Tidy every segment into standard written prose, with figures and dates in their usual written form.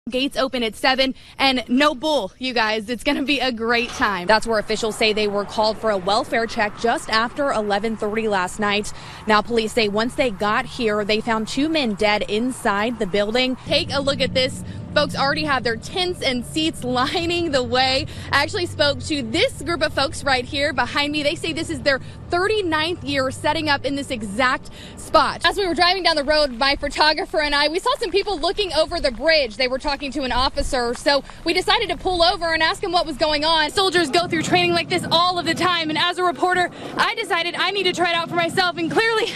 Gates open at 7 and no bull, you guys. It's going to be a great time. That's where officials say they were called for a welfare check just after 11:30 last night. Now police say once they got here, they found 2 men dead inside the building. Take a look at this. Folks already have their tents and seats lining the way. I actually spoke to this group of folks right here behind me. They say this is their 39th year setting up in this exact spot. As we were driving down the road, my photographer and we saw some people looking over the bridge. They were talking to an officer, so we decided to pull over and ask him what was going on. Soldiers go through training like this all of the time, and as a reporter, I decided I need to try it out for myself, and clearly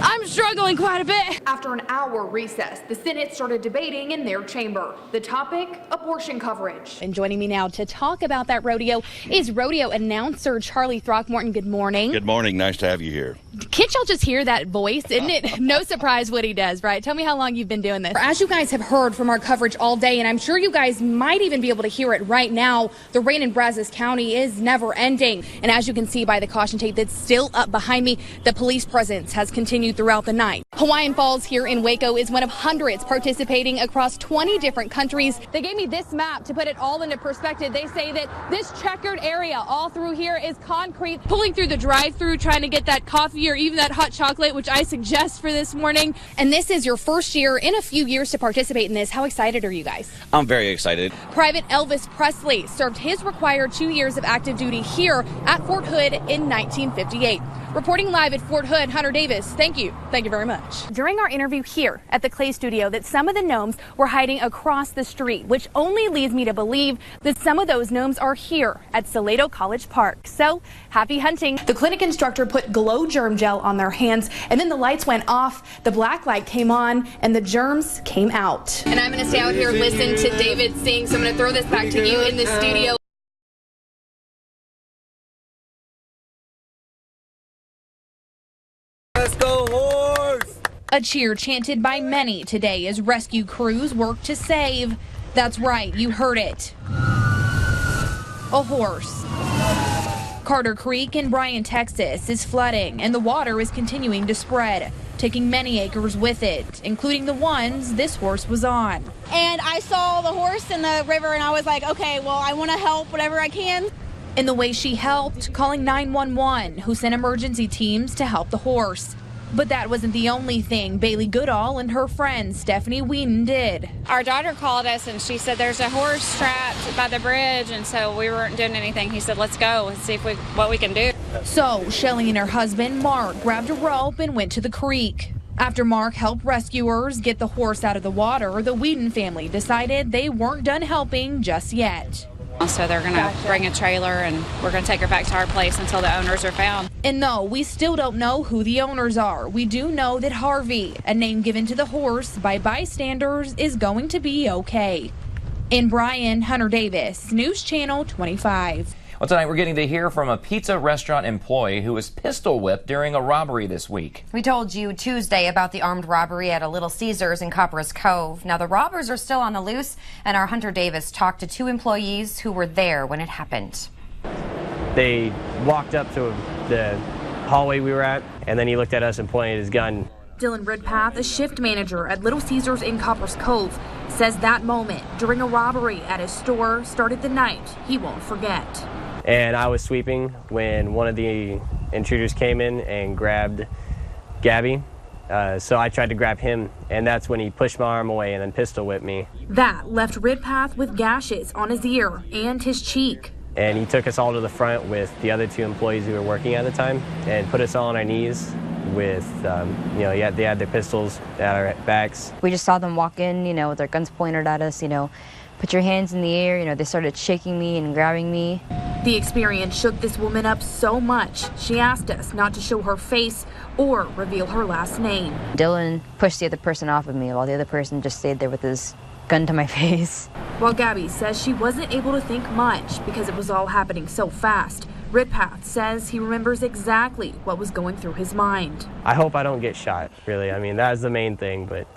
I'm struggling quite a bit. After an hour recess, the Senate started debating in their chamber. The topic, abortion coverage. And joining me now to talk about that rodeo is rodeo announcer Charlie Throckmorton. Good morning. Good morning. Nice to have you here. Can't y'all just hear that voice? Isn't it no surprise what he does, right? Tell me how long you've been doing this. As you guys have heard from our coverage all day, and I'm sure you guys might even be able to hear it right now, the rain in Brazos County is never ending. And as you can see by the caution tape that's still up behind me, the police presence has continued throughout the night. Hawaiian Falls here in Waco is one of hundreds participating across 20 different countries. They gave me this map to put it all into perspective. They say that this checkered area all through here is concrete. Pulling through the drive-through, trying to get that coffee or even that hot chocolate, which I suggest for this morning. And this is your first year in a few years to participate in this. How excited are you guys? I'm very excited. Private Elvis Presley served his required 2 years of active duty here at Fort Hood in 1958. Reporting live at Fort Hood, Hunter Davis, thank you. Thank you very much. During our interview here at the Clay Studio, that some of the gnomes were hiding across the street, which only leads me to believe that some of those gnomes are here at Salado College Park. So, happy hunting. The clinic instructor put glow germ gel on their hands, and then the lights went off, the black light came on, and the germs came out. And I'm going to stay out here, listen to David sing, so I'm going to throw this back to you in the studio. Let's go, horse! A cheer chanted by many today as rescue crews work to save. That's right, you heard it. A horse. Carter Creek in Bryan, Texas is flooding, and the water is continuing to spread, taking many acres with it, including the ones this horse was on. And I saw the horse in the river, and I was like, okay, well, I want to help whatever I can. In the way she helped, calling 911, who sent emergency teams to help the horse. But that wasn't the only thing Bailey Goodall and her friend Stephanie Whedon did. Our daughter called us and she said there's a horse trapped by the bridge, and so we weren't doing anything. He said, let's go and see what we can do. So Shelly and her husband Mark grabbed a rope and went to the creek. After Mark helped rescuers get the horse out of the water, the Whedon family decided they weren't done helping just yet. So they're going to bring a trailer and we're going to take her back to our place until the owners are found. And no, we still don't know who the owners are. We do know that Harvey, a name given to the horse by bystanders, is going to be okay. In Bryan, Hunter Davis, News Channel 25. Well, tonight we're getting to hear from a pizza restaurant employee who was pistol whipped during a robbery this week. We told you Tuesday about the armed robbery at a Little Caesars in Copperas Cove. Now, the robbers are still on the loose, and our Hunter Davis talked to 2 employees who were there when it happened. They walked up to the hallway we were at, and then he looked at us and pointed his gun. Dylan Redpath, a shift manager at Little Caesars in Copperas Cove, says that moment during a robbery at his store started the night he won't forget. And I was sweeping when one of the intruders came in and grabbed Gabby. So I tried to grab him, and that's when he pushed my arm away and then pistol whipped me. That left Redpath with gashes on his ear and his cheek. And he took us all to the front with the other 2 employees who were working at the time and put us all on our knees with, they had their pistols at our backs. We just saw them walk in, with their guns pointed at us, put your hands in the air. They started shaking me and grabbing me. The experience shook this woman up so much, she asked us not to show her face or reveal her last name. Dylan pushed the other person off of me while the other person just stayed there with his gun to my face. While Gabby says she wasn't able to think much because it was all happening so fast, Redpath says he remembers exactly what was going through his mind. I hope I don't get shot, really. I mean, that's the main thing, but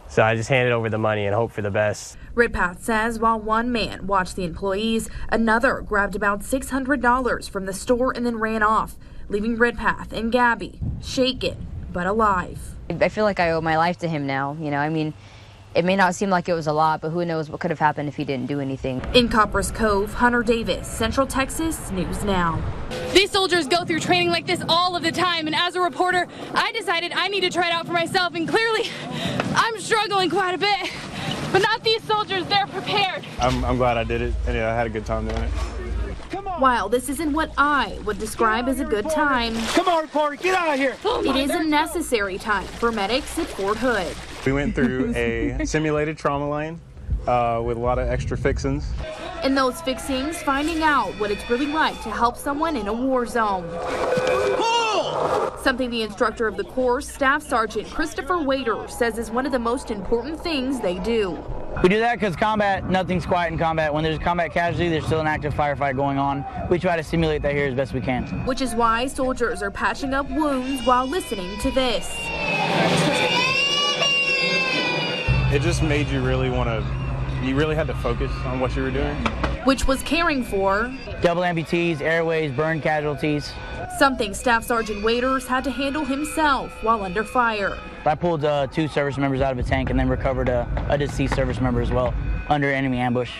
so I just handed over the money and hope for the best. Redpath says while one man watched the employees, another grabbed about $600 from the store and then ran off, leaving Redpath and Gabby shaken but alive. I feel like I owe my life to him now. It may not seem like it was a lot, but who knows what could have happened if he didn't do anything. In Copperas Cove, Hunter Davis, Central Texas News Now. These soldiers go through training like this all of the time, and as a reporter, I decided I need to try it out for myself, and clearly I'm struggling quite a bit. But not these soldiers, they're prepared. I'm glad I did it, and I had a good time doing it. While this isn't what I would describe as a good time, Come on, reporter, get out of here. it is a necessary time for medics at Fort Hood. We went through a simulated trauma lane with a lot of extra fixings. In those fixings, finding out what it's really like to help someone in a war zone. Something the instructor of the course, Staff Sergeant Christopher Wader, says is one of the most important things they do. We do that because combat, nothing's quiet in combat. When there's a combat casualty, there's still an active firefight going on. We try to simulate that here as best we can. Which is why soldiers are patching up wounds while listening to this. It just made you really you really had to focus on what you were doing. Which was caring for Double amputees, airways, burn casualties. something Staff Sergeant Waiters had to handle himself while under fire. I pulled 2 service members out of a tank and then recovered a deceased service member as well under enemy ambush.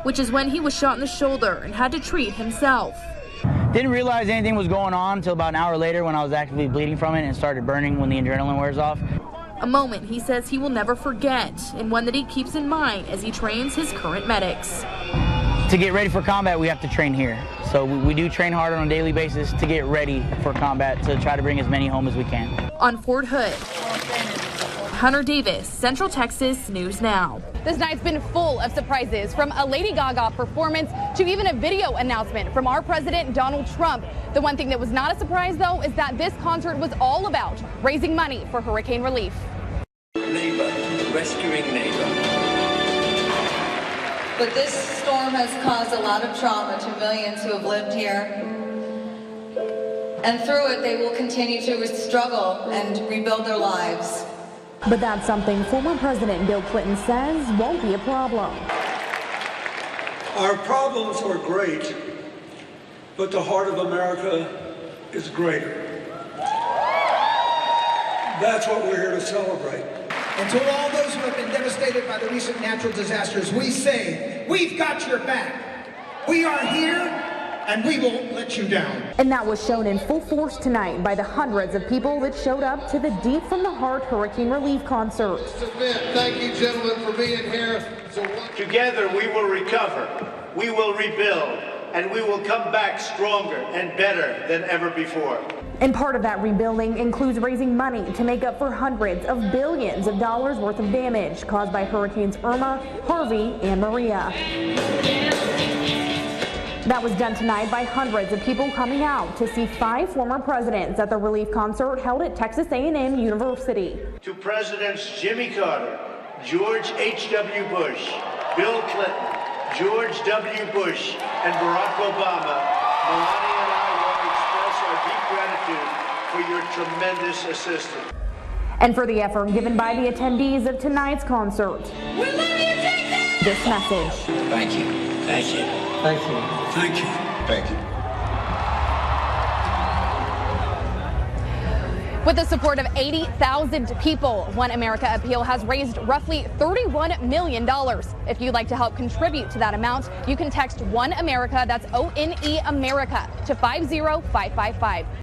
Which is when he was shot in the shoulder and had to treat himself. Didn't realize anything was going on until about an hour later when I was actively bleeding from it and started burning when the adrenaline wears off. A moment he says he will never forget, and one that he keeps in mind as he trains his current medics. To get ready for combat, we have to train here. So we do train hard on a daily basis to get ready for combat, to try to bring as many home as we can. On Fort Hood, Hunter Davis, Central Texas News Now. This night's been full of surprises, from a Lady Gaga performance to even a video announcement from our president, Donald Trump. The one thing that was not a surprise, though, is that this concert was all about raising money for hurricane relief. Neighbor, rescuing neighbor. But this storm has caused a lot of trauma to millions who have lived here. And through it, they will continue to struggle and rebuild their lives. But that's something former President Bill Clinton says won't be a problem. Our problems are great, but the heart of America is greater. That's what we're here to celebrate. And to all those who have been devastated by the recent natural disasters, we say, we've got your back. We are here, and we won't let you down. And that was shown in full force tonight by the hundreds of people that showed up to the Deep from the Heart Hurricane Relief Concert. Thank you, gentlemen, for being here. Together we will recover, we will rebuild, and we will come back stronger and better than ever before. And part of that rebuilding includes raising money to make up for hundreds of billions of dollars worth of damage caused by Hurricanes Irma, Harvey, and Maria. That was done tonight by hundreds of people coming out to see 5 former presidents at the relief concert held at Texas A&M University. To Presidents Jimmy Carter, George H.W. Bush, Bill Clinton, George W. Bush, and Barack Obama, Melania and I want to express our deep gratitude for your tremendous assistance. And for the effort given by the attendees of tonight's concert. We love you, Texas! This message. Thank you. Thank you. Thank you. Thank you. Thank you. With the support of 80,000 people, One America Appeal has raised roughly $31 million. If you'd like to help contribute to that amount, you can text One America, that's ONE America, to 50555.